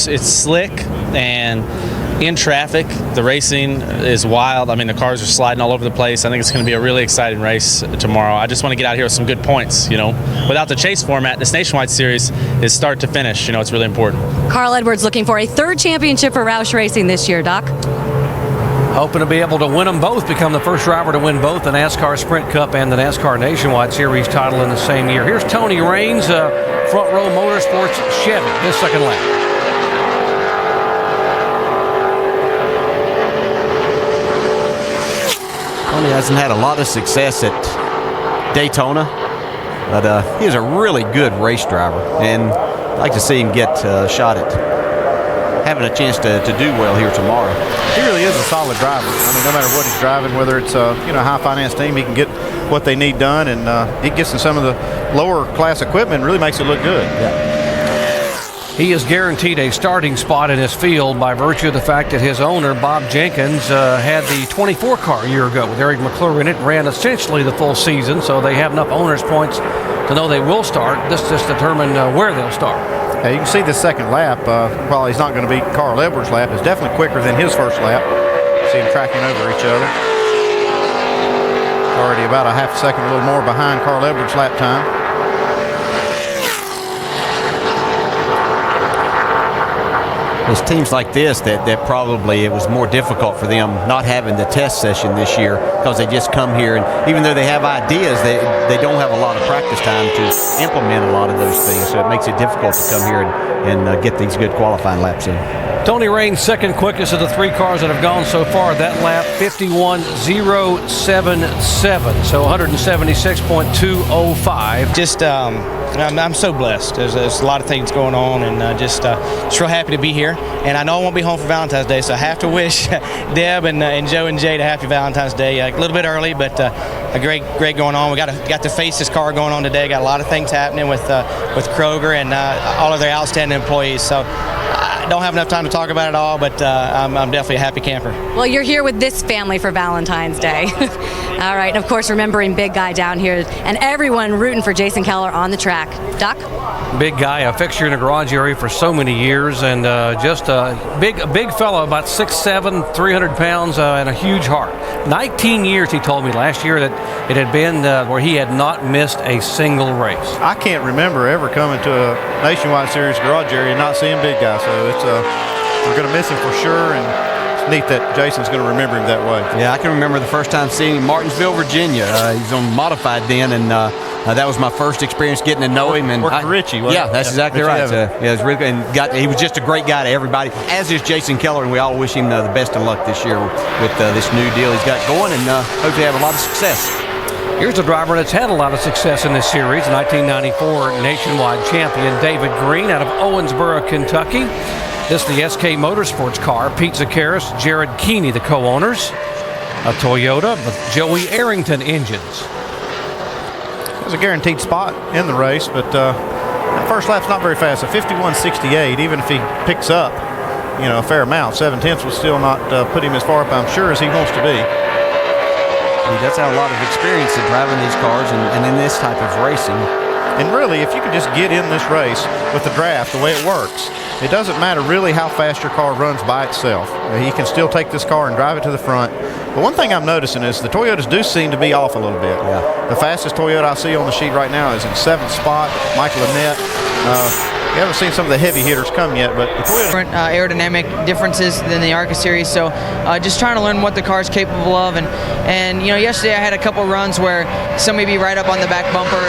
It's slick, and in traffic, the racing is wild. I mean, the cars are sliding all over the place. I think it's going to be a really exciting race tomorrow. I just want to get out here with some good points, Without the chase format, this Nationwide Series is start to finish. It's really important. Carl Edwards looking for a third championship for Roush Racing this year, Doc. Hoping to be able to win them both, become the first driver to win both the NASCAR Sprint Cup and the NASCAR Nationwide Series title in the same year. Here's Tony Raines, Front Row Motorsports Chevy, his second lap. Tony hasn't had a lot of success at Daytona, but he's a really good race driver, and I'd like to see him get a shot at having a chance to do well here tomorrow. He really is a solid driver. I mean, no matter what he's driving, whether it's a high finance team, he can get what they need done, and he gets in some of the lower class equipment and really makes it look good. Yeah. He is guaranteed a starting spot in his field by virtue of the fact that his owner, Bob Jenkins, had the 24 car a year ago with Eric McClure in it, ran essentially the full season, so they have enough owner's points to know they will start. This just determine where they'll start. Yeah, you can see the second lap, while he's not going to beat Carl Edwards' lap, is definitely quicker than his first lap. See him tracking over each other. Already about a half a second, a little more behind Carl Edwards' lap time. It's teams like this that probably it was more difficult for them not having the test session this year, because they just come here, and even though they have ideas, they don't have a lot of practice time to implement a lot of those things, so it makes it difficult to come here and get these good qualifying laps in. Tony Raines, second quickest of the three cars that have gone so far. That lap, 51.077, so 176.205. Just, I'm so blessed. There's a lot of things going on, and just real happy to be here. And I know I won't be home for Valentine's Day, so I have to wish Deb and Joe and Jade a happy Valentine's Day. A little bit early, but a great going on. We got to face this car going on today. Got a lot of things happening with Kroger and all of their outstanding employees. So I don't have enough time to talk about it all, but I'm definitely a happy camper. Well, you're here with this family for Valentine's Day. All right, and of course, remembering Big Guy down here, and everyone rooting for Jason Keller on the track. Doc? Big Guy, a fixture in the garage area for so many years, and just a big fellow, about 6'7", 300 pounds, and a huge heart. 19 years, he told me last year, that it had been where he had not missed a single race. I can't remember ever coming to a Nationwide Series garage area and not seeing Big Guy, so we're going to miss him for sure, and it's neat that Jason's going to remember him that way. Yeah, I can remember the first time seeing him in Martinsville, Virginia. He's on modified then, and that was my first experience getting to know him. And worked for Richie, wasn't yeah, it? that's exactly right. It was really good, and he was just a great guy to everybody, as is Jason Keller, and we all wish him the best of luck this year with this new deal he's got going, and hopefully have a lot of success. Here's a driver that's had a lot of success in this series, 1994 Nationwide champion David Green out of Owensboro, Kentucky. This is the SK Motorsports car. Pete Zakaris, Jared Keeney, the co-owners. A Toyota with Joey Arrington engines. It was a guaranteed spot in the race, but that first lap's not very fast. A 51.68, even if he picks up, a fair amount, 7/10 will still not put him as far up, I'm sure, as he wants to be. He does have a lot of experience in driving these cars and in this type of racing. And really, if you can just get in this race with the draft, the way it works, it doesn't matter really how fast your car runs by itself. He can still take this car and drive it to the front. But one thing I'm noticing is the Toyotas do seem to be off a little bit. Yeah. The fastest Toyota I see on the sheet right now is in 7th spot, Michael Annette. We haven't seen some of the heavy hitters come yet, but the Toyota... Different aerodynamic differences than the ARCA series, so just trying to learn what the car's capable of. And yesterday I had a couple runs where somebody be right up on the back bumper.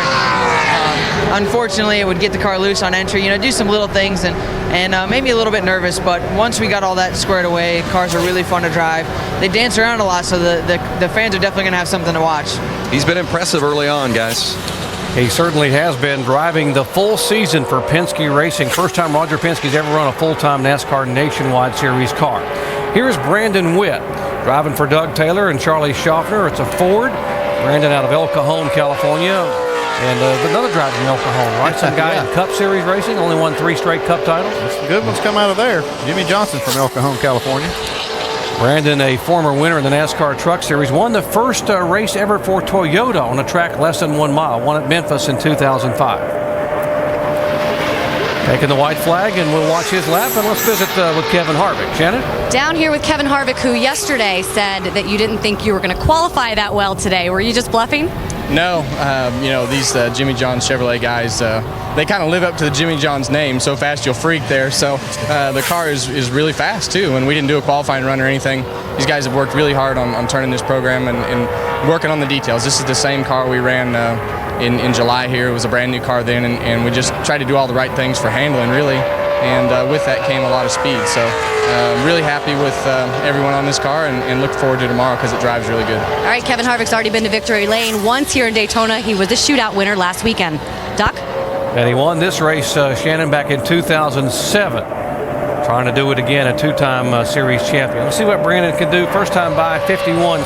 Unfortunately, it would get the car loose on entry. Do some little things and made me a little bit nervous. But once we got all that squared away, cars are really fun to drive. They dance around a lot, so the fans are definitely going to have something to watch. He's been impressive early on, guys. He certainly has been driving the full season for Penske Racing. First time Roger Penske's ever run a full-time NASCAR Nationwide Series car. Here's Brandon Witt driving for Doug Taylor and Charlie Schaffner. It's a Ford. Brandon out of El Cajon, California. And another driver from El Cajon, right? Some guy in Cup Series racing, only won 3 straight Cup titles. Some good ones come out of there. Jimmy Johnson from El Cajon, California. Brandon, a former winner in the NASCAR Truck Series, won the first race ever for Toyota on a track less than 1 mile, won at Memphis in 2005. taking the white flag, and we'll watch his lap, and let's visit with Kevin Harvick. Shannon? Down here with Kevin Harvick, who yesterday said that you didn't think you were going to qualify that well today. Were you just bluffing? No, these Jimmy John's Chevrolet guys, they kind of live up to the Jimmy John's name. So fast you'll freak there. So the car is really fast too, and we didn't do a qualifying run or anything. These guys have worked really hard on turning this program and working on the details. This is the same car we ran in July here. It was a brand new car then, and we just tried to do all the right things for handling really. And with that came a lot of speed. So really happy with everyone on this car and look forward to tomorrow because it drives really good. All right, Kevin Harvick's already been to victory lane once here in Daytona. He was the shootout winner last weekend. Doc? And he won this race, Shannon, back in 2007. Trying to do it again, a two-time series champion. Let's see what Brandon can do. First time by 51.65,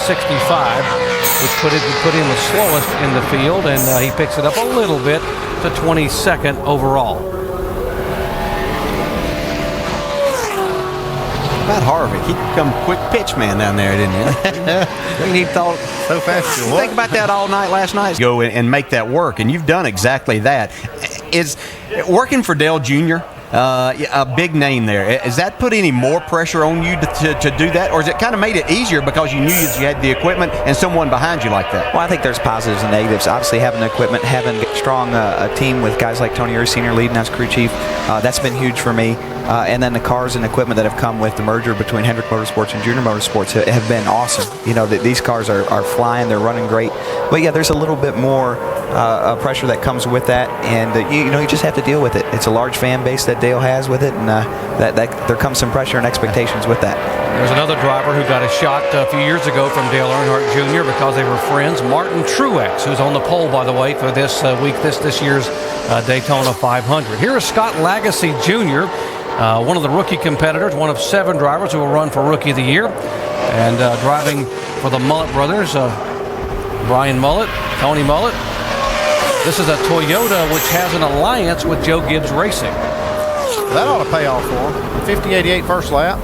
which put him the slowest in the field, and he picks it up a little bit to 22nd overall. About Harvick, he become a quick pitch man down there, didn't he? He thought so fast. Think about that all night last night. Go and make that work, and you've done exactly that. Is working for Dale Jr. A big name there. Has that put any more pressure on you to do that, or has it kind of made it easier because you knew you had the equipment and someone behind you like that? Well, I think there's positives and negatives. Obviously, having the equipment, having a strong team with guys like Tony Uri Sr. leading as crew chief, that's been huge for me. And then the cars and equipment that have come with the merger between Hendrick Motorsports and Junior Motorsports have been awesome. These cars are flying, they're running great. But yeah, there's a little bit more pressure that comes with that, and you just have to deal with it. It's a large fan base that Dale has with it, and that there comes some pressure and expectations with that. There's another driver who got a shot a few years ago from Dale Earnhardt Jr. because they were friends. Martin Truex, who's on the pole, by the way, for this year's Daytona 500. Here is Scott Lagasse Jr., one of the rookie competitors, one of 7 drivers who will run for Rookie of the Year, and driving for the Mullet brothers, Brian Mullet, Tony Mullet. This is a Toyota which has an alliance with Joe Gibbs Racing. That ought to pay off for him. 50-88 first lap.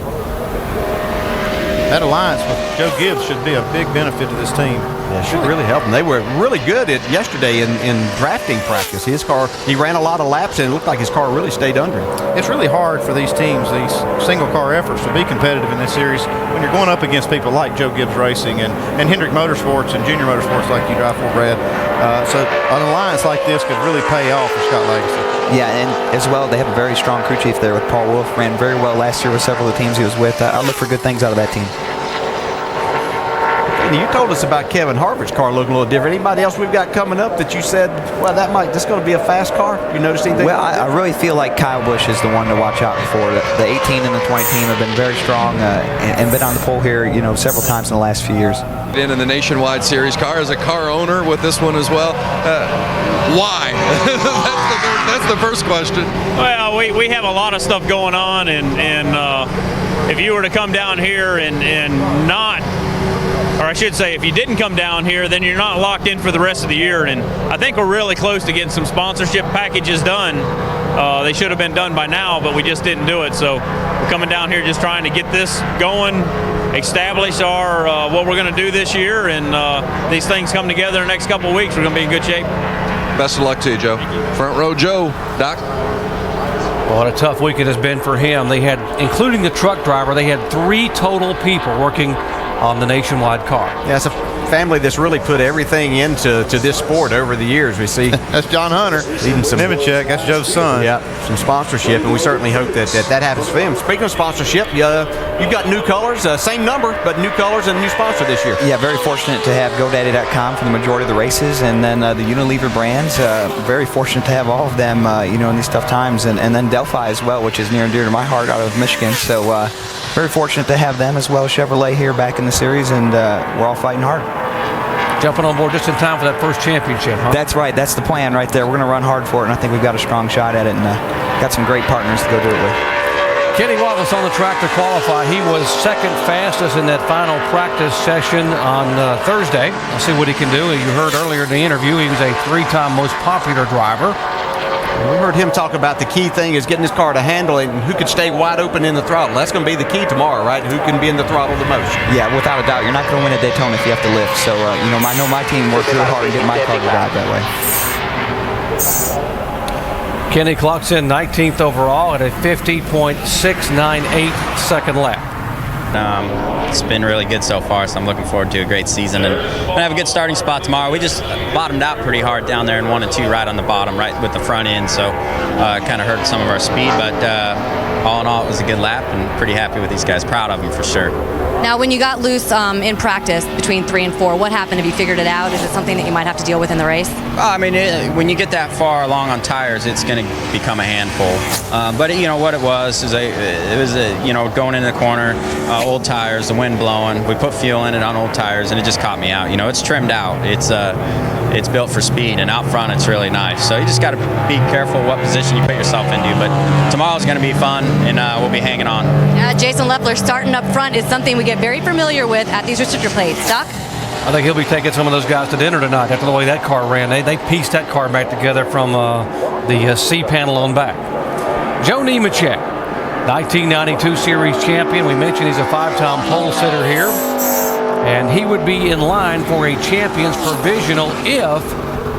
That alliance with Joe Gibbs should be a big benefit to this team. Yeah, it should really help them. They were really good yesterday in drafting practice. His car, he ran a lot of laps, and it looked like his car really stayed under him. It's really hard for these teams, these single-car efforts, to be competitive in this series when you're going up against people like Joe Gibbs Racing and Hendrick Motorsports and Junior Motorsports like you drive for, Brad. So an alliance like this could really pay off for Scott Lagasse. Yeah, and as well, they have a very strong crew chief there with Paul Wolf. Ran very well last year with several of the teams he was with. I look for good things out of that team. You told us about Kevin Harvick's car looking a little different. Anybody else we've got coming up that you said, well, this is going to be a fast car? You noticed anything? Well, I really feel like Kyle Busch is the one to watch out for. The 18 and the 20 team have been very strong and been on the pole here, several times in the last few years. In the Nationwide Series car, as a car owner with this one as well, why? That's the first question. Well, we have a lot of stuff going on, and if you were to come down here and not, or I should say, if you didn't come down here, then you're not locked in for the rest of the year. And I think we're really close to getting some sponsorship packages done. They should have been done by now, but we just didn't do it. So we're coming down here just trying to get this going, establish our what we're going to do this year, and these things come together in the next couple of weeks. We're going to be in good shape. Best of luck to you, Joe. Front row Joe. Doc? Well, what a tough week it has been for him. They had, including the truck driver, they had 3 total people working on the Nationwide car. Yeah, it's a family that's really put everything into this sport over the years. We see that's John Hunter, even some Nemechek, that's Joe's son. Yeah, some sponsorship, and we certainly hope that happens for him. Speaking of sponsorship, you've got new colors, same number, but new colors and a new sponsor this year. Yeah, very fortunate to have GoDaddy.com for the majority of the races, and then the Unilever brands. Very fortunate to have all of them, in these tough times, and then Delphi as well, which is near and dear to my heart out of Michigan. So very fortunate to have them as well as Chevrolet here back in the series, and we're all fighting hard. Jumping on board just in time for that first championship, huh? That's right. That's the plan right there. We're going to run hard for it, and I think we've got a strong shot at it, and got some great partners to go do it with. Kenny Wallace on the track to qualify. He was second fastest in that final practice session on Thursday. We'll see what he can do. You heard earlier in the interview, he was a 3-time most popular driver. We heard him talk about the key thing is getting his car to handle it and who could stay wide open in the throttle. That's going to be the key tomorrow, right? Who can be in the throttle the most? Yeah, without a doubt. You're not going to win at Daytona if you have to lift. So, I know my team worked really hard to get my car to drive that way. Kenny clocks in 19th overall at a 50.698 second lap. It's been really good so far, so I'm looking forward to a great season and gonna have a good starting spot tomorrow. We just bottomed out pretty hard down there in 1 and 2 right on the bottom, right with the front end, so it kind of hurt some of our speed, but all in all it was a good lap and pretty happy with these guys. Proud of them for sure. Now, when you got loose in practice between 3 and 4, what happened? Have you figured it out? Is it something that you might have to deal with in the race? I mean, when you get that far along on tires, it's going to become a handful. But you know what it was is going into the corner, old tires, the wind blowing. We put fuel in it on old tires, and it just caught me out. You know, it's trimmed out. It's built for speed, and out front it's really nice. So you just got to be careful what position you put yourself into. But tomorrow's going to be fun, and we'll be hanging on. Jason Leffler starting up front is something we get very familiar with at these restrictor plates. Doc? I think he'll be taking some of those guys to dinner tonight after the way that car ran. They pieced that car back together from the C panel on back. Joe Nemechek, 1992 Series champion. We mentioned he's a 5-time pole sitter here. And he would be in line for a champion's provisional if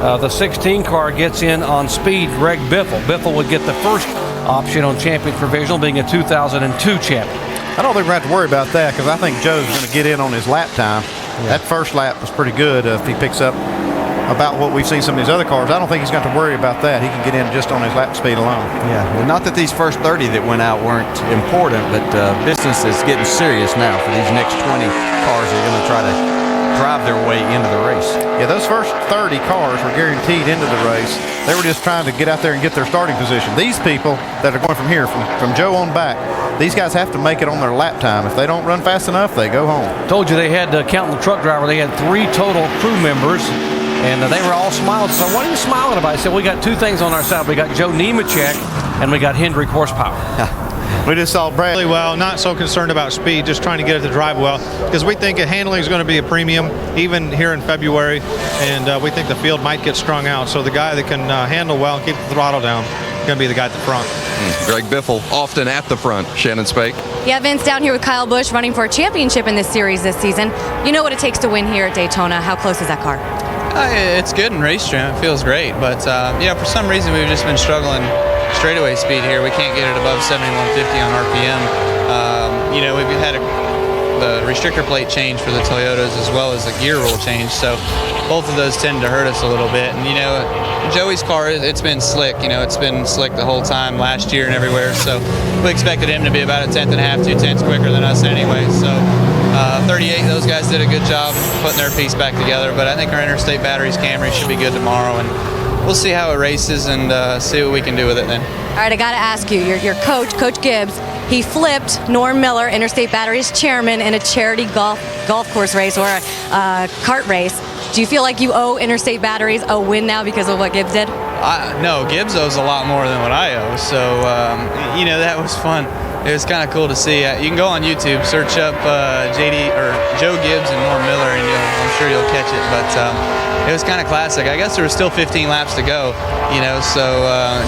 the 16 car gets in on speed. Greg Biffle. Biffle would get the first option on champion's provisional, being a 2002 champion. I don't think we're going to have to worry about that because I think Joe's going to get in on his lap time. Yeah. That first lap was pretty good. If he picks up about what we've seen some of these other cars, I don't think he's going to worry about that. He can get in just on his lap speed alone. Yeah, well, not that these first 30 that went out weren't important, but business is getting serious now for these next 20 cars that are going to try to drive their way into the race. Yeah, those first 30 cars were guaranteed into the race. They were just trying to get out there and get their starting position. These people that are going from here, from Joe on back, these guys have to make it on their lap time. If they don't run fast enough, they go home. Told you they had, counting the truck driver, they had 3 total crew members, and they were all smiling. So what are you smiling about? I said, we got 2 things on our side. We got Joe Nemechek, and we got Hendrick horsepower. We just saw Brad. Really well, not so concerned about speed, just trying to get it to drive well, because we think handling is going to be a premium even here in February, and we think the field might get strung out. So the guy that can handle well and keep the throttle down is going to be the guy at the front. Greg Biffle often at the front. Shannon Spake. Yeah, Vince, down here with Kyle Busch running for a championship in this series this season. You know what it takes to win here at Daytona. How close is that car? It's good in race trim. It feels great, but for some reason we've just been struggling straightaway speed here. We can't get it above 7150 on RPM. We've had the restrictor plate change for the Toyotas as well as a gear rule change, so both of those tend to hurt us a little bit. And Joey's car, it's been slick. It's been slick the whole time last year and everywhere, so we expected him to be about a 1/10 and a half, 2 tenths quicker than us anyway. So 38, those guys did a good job putting their piece back together, but I think our interstate batteries Camry should be good tomorrow, and we'll see how it races and see what we can do with it then. All right, I got to ask you, your coach, Coach Gibbs, he flipped Norm Miller, Interstate Batteries chairman, in a charity golf course race or a kart race. Do you feel like you owe Interstate Batteries a win now because of what Gibbs did? No, Gibbs owes a lot more than what I owe, so that was fun. It was kind of cool to see. You can go on YouTube, search up JD or Joe Gibbs and Norm Miller, and I'm sure you'll catch it. But it was kind of classic. I guess there was still 15 laps to go, so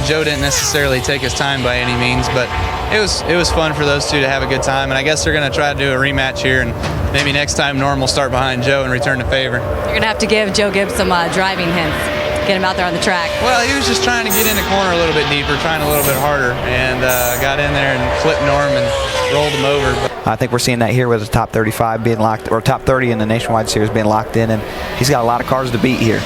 Joe didn't necessarily take his time by any means, but it was fun for those two to have a good time. And I guess they're going to try to do a rematch here, and maybe next time Norm will start behind Joe and return the favor. You're going to have to give Joe Gibbs some driving hints. Get him out there on the track. Well, he was just trying to get in the corner a little bit deeper, trying a little bit harder, and got in there and flipped Norm and rolled him over. I think we're seeing that here with the top 35 being locked, or top 30 in the Nationwide Series being locked in, and he's got a lot of cars to beat here.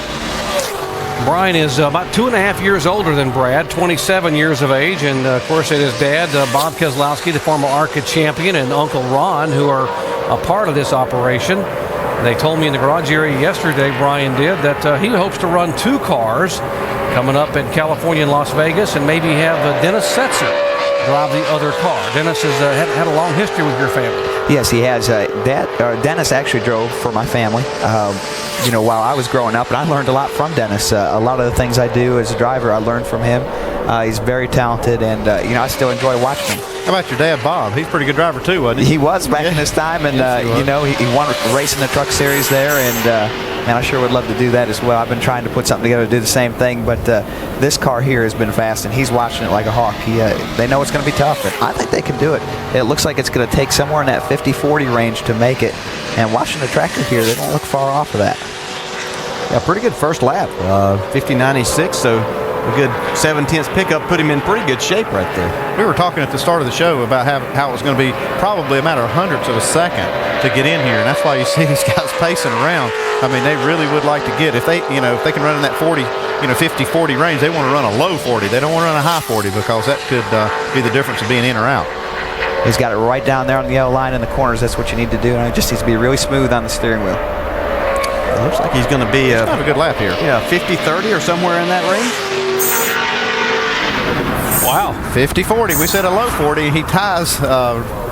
Brian is about 2.5 years older than Brad, 27 years of age, and of course it is Dad, Bob Keselowski, the former ARCA champion, and Uncle Ron, who are a part of this operation. They told me in the garage area yesterday, Brian did, that he hopes to run 2 cars coming up in California and Las Vegas, and maybe have Dennis Setzer drive the other car. Dennis has had a long history with your family. Yes, he has. Dennis actually drove for my family, while I was growing up, and I learned a lot from Dennis. A lot of the things I do as a driver, I learned from him. He's very talented, and I still enjoy watching him. How about your dad, Bob? He's a pretty good driver too, wasn't he? He was back in his time, and he won a race in the truck series there, and I sure would love to do that as well. I've been trying to put something together to do the same thing, but this car here has been fast, and he's watching it like a hawk. They know it's going to be tough, and I think they can do it. It looks like it's going to take somewhere in that 50-40 range to make it, and watching the tractor here, they don't look far off of that. Yeah, pretty good first lap, 50.96, so a good 7/10 pickup put him in pretty good shape right there. We were talking at the start of the show about how it was going to be probably a matter of hundredths of a second to get in here, and that's why you see these guys pacing around. I mean, they really would like to get, if they can run in that 40, 50-40 range, they want to run a low 40. They don't want to run a high 40 because that could be the difference of being in or out. He's got it right down there on the yellow line in the corners. That's what you need to do, and it just needs to be really smooth on the steering wheel. It looks like he's going to be have a good lap here. Yeah, 50-30 or somewhere in that range. Wow. 50-40. We said a low 40. He ties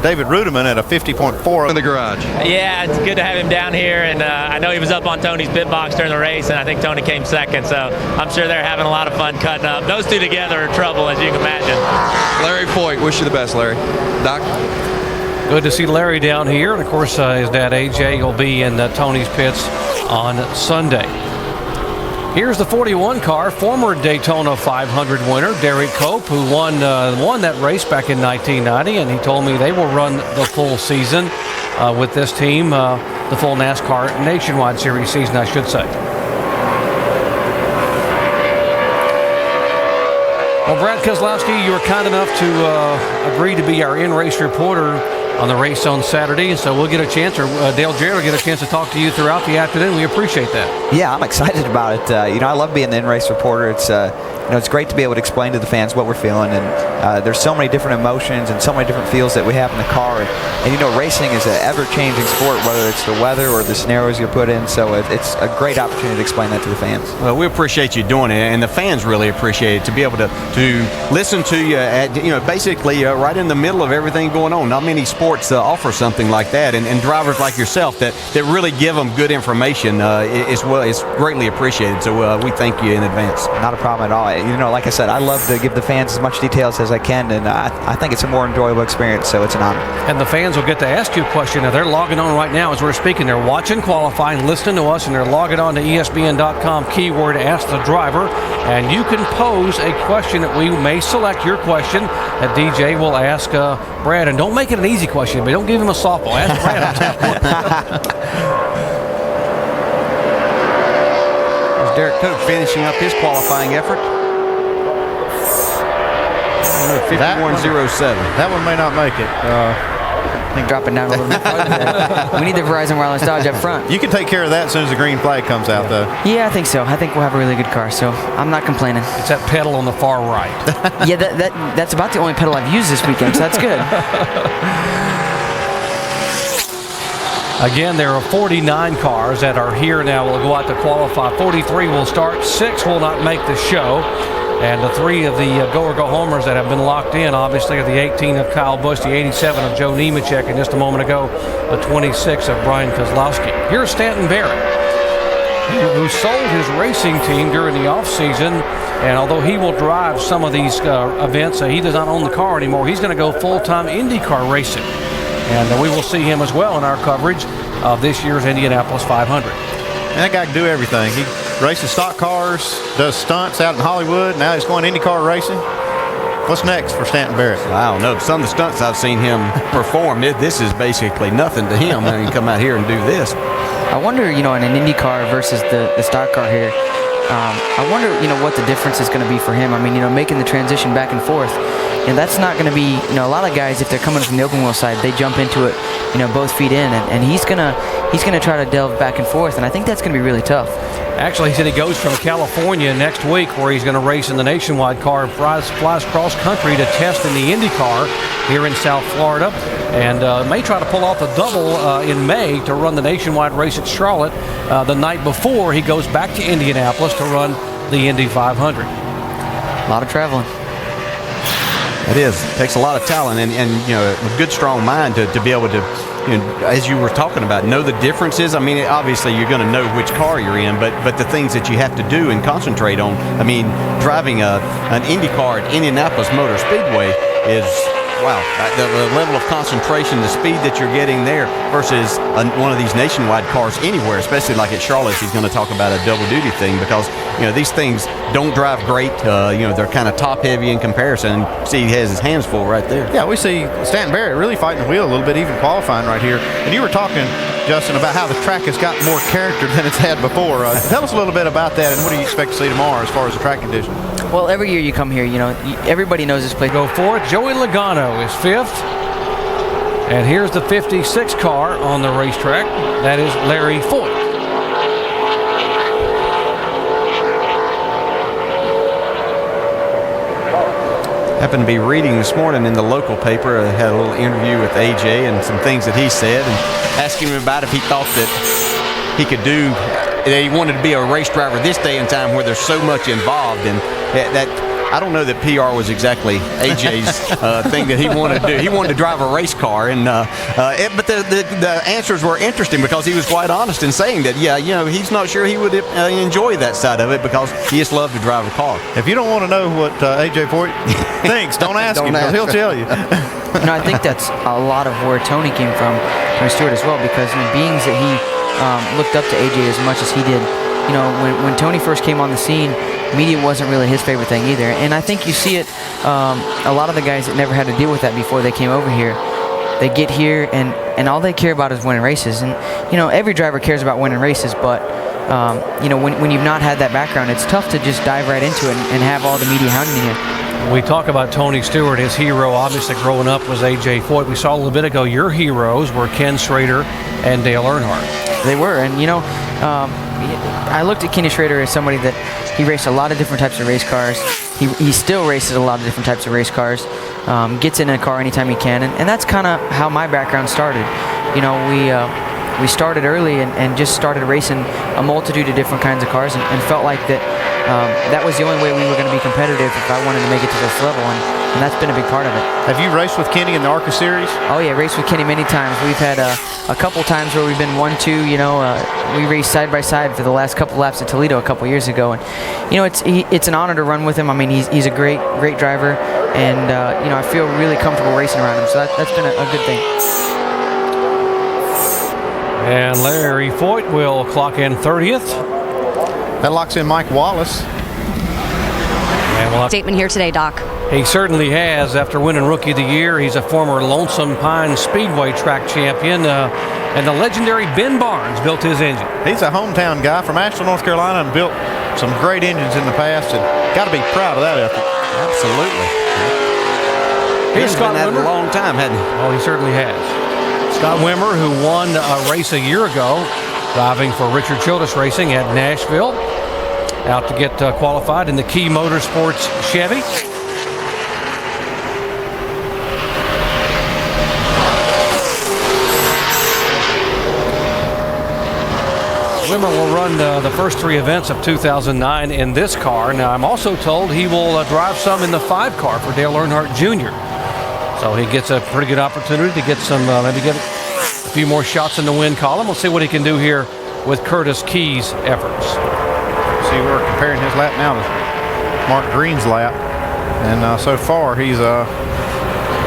David Rudeman at a 50.4 in the garage. Yeah, it's good to have him down here, and I know he was up on Tony's pit box during the race, and I think Tony came second, so I'm sure they're having a lot of fun cutting up. Those two together are trouble, as you can imagine. Larry Foyt, wish you the best, Larry. Doc? Good to see Larry down here, and of course his dad AJ will be in Tony's pits on Sunday. Here's the 41 car, former Daytona 500 winner Derek Cope, who won that race back in 1990, and he told me they will run the full season with this team, the full NASCAR Nationwide Series season, I should say. Well, Brad Keselowski, you were kind enough to agree to be our in-race reporter on the race on Saturday, so we'll get a chance, or Dale Jarrett will get a chance to talk to you throughout the afternoon. We appreciate that. Yeah, I'm excited about it. I love being the in-race reporter. It's great to be able to explain to the fans what we're feeling, and there's so many different emotions and so many different feels that we have in the car. And racing is an ever-changing sport, whether it's the weather or the scenarios you're put in. So it's a great opportunity to explain that to the fans. Well, we appreciate you doing it, and the fans really appreciate it to be able to listen to you at basically right in the middle of everything going on. Not many sports offer something like that, and drivers like yourself that really give them good information is greatly appreciated. So we thank you in advance. Not a problem at all. Like I said, I love to give the fans as much details as I can, and I think it's a more enjoyable experience, so it's an honor. And the fans will get to ask you a question. Now, they're logging on right now as we're speaking. They're watching qualifying, listening to us, and they're logging on to ESPN.com, keyword Ask the Driver, and you can pose a question that we may select your question that DJ will ask Brad. And don't make it an easy question, but don't give him a softball. Ask Brad. There's Derek Cope finishing up his qualifying effort. 51.07. That one may not make it. I think dropping down a little bit farther there. We need the Verizon Wireless Dodge up front. You can take care of that as soon as the green flag comes out, though. Yeah, I think so. I think we'll have a really good car, so I'm not complaining. It's that pedal on the far right. Yeah, that's about the only pedal I've used this weekend, so that's good. Again, there are 49 cars that are here now. We'll go out to qualify. 43 will start. 6 will not make the show. And the 3 of the go-or-go-homers that have been locked in, obviously, are the 18 of Kyle Busch, the 87 of Joe Nemechek, and just a moment ago, the 26 of Brian Keselowski. Here's Stanton Barrett, who sold his racing team during the offseason, and although he will drive some of these events, he does not own the car anymore. He's going to go full-time IndyCar racing. And we will see him as well in our coverage of this year's Indianapolis 500. And that guy can do everything. He races stock cars, does stunts out in Hollywood. Now he's going IndyCar racing. What's next for Stanton Barrett? I don't know. Some of the stunts I've seen him perform, this is basically nothing to him. I mean, come out here and do this. I wonder, in an IndyCar versus the stock car here, I wonder, what the difference is going to be for him. I mean, making the transition back and forth. And that's not going to be, a lot of guys, if they're coming from the open wheel side, they jump into it, both feet in, and he's gonna try to delve back and forth, and I think that's going to be really tough. Actually, he said he goes from California next week, where he's going to race in the Nationwide car, flies cross country to test in the Indy car here in South Florida, and may try to pull off a double in May to run the Nationwide race at Charlotte the night before he goes back to Indianapolis to run the Indy 500. A lot of traveling. It is. It takes a lot of talent and a good, strong mind to be able to, as you were talking about, know the differences. I mean, obviously you're going to know which car you're in, but the things that you have to do and concentrate on. I mean, driving an Indy car at Indianapolis Motor Speedway is, wow, the level of concentration, the speed that you're getting there versus one of these Nationwide cars anywhere, especially like at Charlotte. He's going to talk about a double duty thing because, these things don't drive great. They're kind of top heavy in comparison. See, he has his hands full right there. Yeah, we see Stanton Barrett really fighting the wheel a little bit, even qualifying right here. And you were talking, Justin, about how the track has got more character than it's had before. Tell us a little bit about that, and what do you expect to see tomorrow as far as the track condition? Well, every year you come here, everybody knows this place. Go for it. Joey Logano is 5th. And here's the 56 car on the racetrack. That is Larry Foyt. Happened to be reading this morning in the local paper. I had a little interview with AJ and some things that he said, and asking him about if he thought that he could do, that he wanted to be a race driver this day and time where there's so much involved. And that I don't know that PR was exactly AJ's thing that he wanted to do. He wanted to drive a race car, and but the answers were interesting because he was quite honest in saying that, he's not sure he would enjoy that side of it because he just loved to drive a car. If you don't want to know what AJ Foyt thinks, don't ask him, because he'll tell you. I think that's a lot of where Tony came from Stewart as well, because being that he looked up to AJ as much as he did, when Tony first came on the scene, media wasn't really his favorite thing either. And I think you see it, a lot of the guys that never had to deal with that before they came over here, they get here and all they care about is winning races. And, every driver cares about winning races, but, when you've not had that background, it's tough to just dive right into it and have all the media hounding you. We talk about Tony Stewart. His hero, obviously, growing up was A.J. Foyt. We saw a little bit ago your heroes were Ken Schrader and Dale Earnhardt. They were, and, I looked at Kenny Schrader as somebody that he raced a lot of different types of race cars. He still races a lot of different types of race cars. Gets in a car anytime he can, and that's kind of how my background started. We started early and just started racing a multitude of different kinds of cars, and felt like that was the only way we were going to be competitive if I wanted to make it to this level, and that's been a big part of it. Have you raced with Kenny in the ARCA series? Oh yeah, raced with Kenny many times. We've had a couple times where we've been 1-2. We raced side by side for the last couple laps at Toledo a couple years ago, and it's an honor to run with him. I mean, he's a great driver, and I feel really comfortable racing around him. So that's been a good thing. And Larry Foyt will clock in 30th. That locks in Mike Wallace. Statement here today, Doc. He certainly has. After winning Rookie of the Year, he's a former Lonesome Pine Speedway track champion, and the legendary Ben Barnes built his engine. He's a hometown guy from Asheville, North Carolina, and built some great engines in the past, and got to be proud of that effort. Absolutely. Here's Scott been at Wimmer. it a long time, hasn't he? Oh, he certainly has. Scott Wimmer, who won a race a year ago, driving for Richard Childress Racing at Nashville, out to get qualified in the Key Motorsports Chevy. Wimmer will run the first 3 events of 2009 in this car. Now, I'm also told he will drive some in the 5 car for Dale Earnhardt Jr. So he gets a pretty good opportunity to get some, maybe get a few more shots in the win column. We'll see what he can do here with Curtis Key's efforts. See, we're comparing his lap now to Mark Green's lap, and so far he's a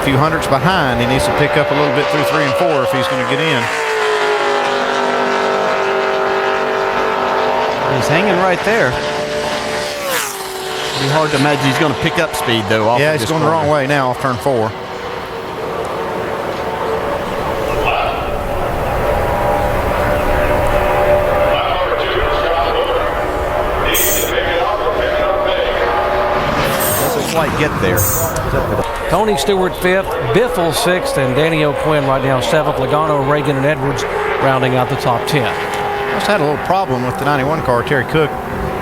few hundredths behind. He needs to pick up a little bit through 3 and 4 if he's going to get in. He's hanging right there. It'd be hard to imagine he's going to pick up speed, though. Off Yeah, of he's this going corner. the wrong way now off turn 4. Quite get there. Tony Stewart 5th, Biffle 6th, and Danny O'Quinn right now 7th. Logano, Reagan, and Edwards rounding out the top 10. Just had a little problem with the 91 car. Terry Cook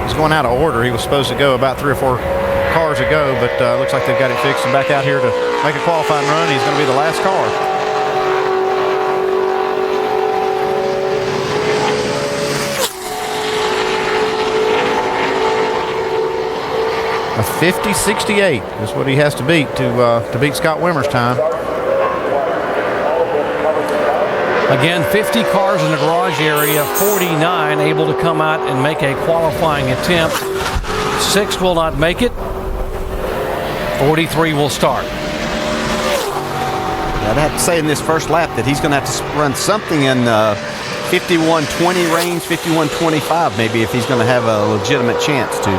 is going out of order. He was supposed to go about 3 or 4 cars ago, but looks like they've got it fixed and back out here to make a qualifying run. He's going to be the last car. A 50.68 is what he has to beat to beat Scott Wimmer's time. Again, 50 cars in the garage area, 49 able to come out and make a qualifying attempt. 6 will not make it. 43 will start. I'd have to say in this first lap that he's going to have to run something in 51.20 range, 51.25 maybe, if he's going to have a legitimate chance to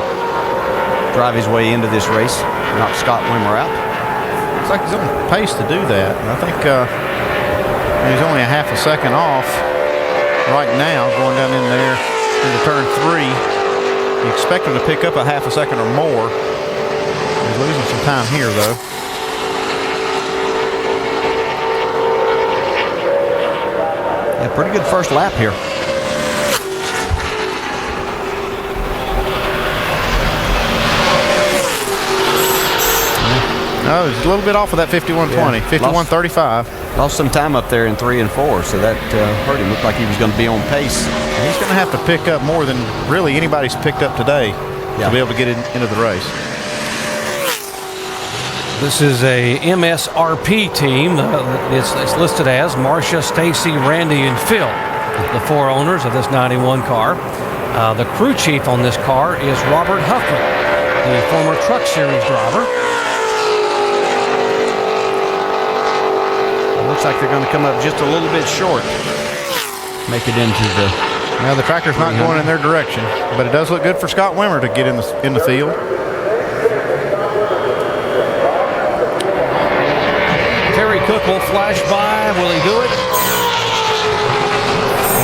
drive his way into this race, knock Scott Wimmer out. Looks like he's on pace to do that. And I think he's only a half a second off right now going down in there into turn 3. You expect him to pick up a half a second or more. losing some time here, though. Yeah, pretty good first lap here. No, he's a little bit off of that 51.20, 51.35. Lost some time up there in 3 and 4, so that hurt him. Looked like he was going to be on pace. And he's going to have to pick up more than really anybody's picked up today to be able to get into the race. This is a MSRP team. It's listed as Marcia, Stacy, Randy, and Phil, the 4 owners of this 91 car. The crew chief on this car is Robert Huffman, the former Truck Series driver. Looks like they're going to come up just a little bit short. Make it into the... Now the tractor's not going in their direction, but it does look good for Scott Wimmer to get in the field. Terry Cook will flash by. Will he do it?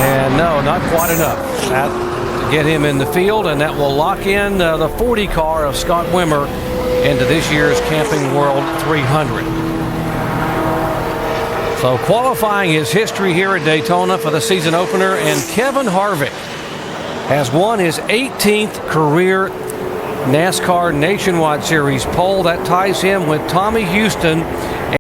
And no, not quite enough. That to get him in the field, and that will lock in the 40 car of Scott Wimmer into this year's Camping World 300. So qualifying his history here at Daytona for the season opener, and Kevin Harvick has won his 18th career NASCAR Nationwide Series pole. That ties him with Tommy Houston